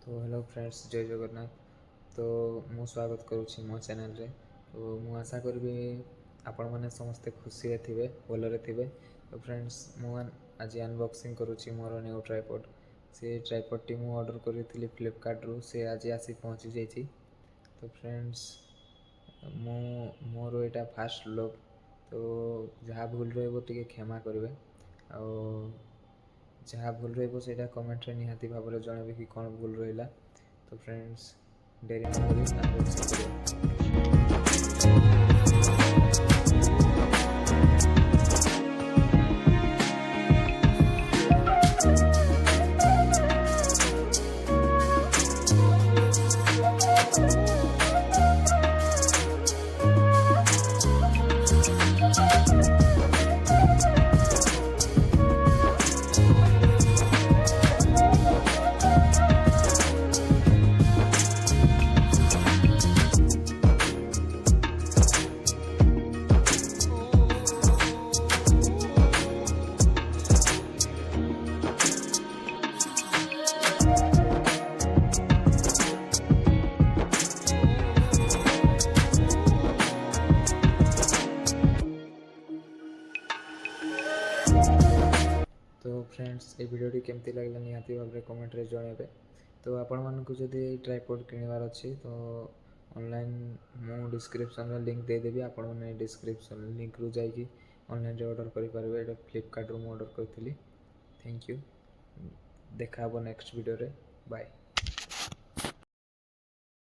तो hello friends, जय जगन्नाथ। तो मु स्वागत करुँची मो चैनल रे। तो मु आशा करी आपण मैंने समस्ते खुशी थे, भलरे थे। तो फ्रेंड्स, मु आज अनबॉक्सिंग करुँची मोर न्यू ट्राइपॉड। से ट्राइपॉड टी मु ऑर्डर करी फ्लिपकार्ट रू, से आज आसी पहुँची जाइए। तो फ्रेंड्स, मु मोर यहाँ फास्ट व्लॉग, तो जहाँ भूल रे क्षमा करेंगे। जहाँ भूल रहा कमेंट रे निहाती भाव में जनइबे कि कौन भूल रहा। तो फ्रेंड्स, डेरी न करी अनबॉक्सिंग करिया। तो फ्रेंड्स, ये वीडियो केमती लगला निहाती भाव में कमेंट रे जनइबे। तो आपण मानकु जदि ट्राइपॉड किणवार अच्छी, तो ऑनलाइन मु डिस्क्रिप्शन में लिंक देदेवी। आपण मैंने डिस्क्रिप्शन लिंक रू जाइए ऑनलाइन ऑर्डर करेंगे। फ्लिपकार्ट रू ऑर्डर करी। Thank you. देखा नेक्स्ट वीडियो रे। बाय।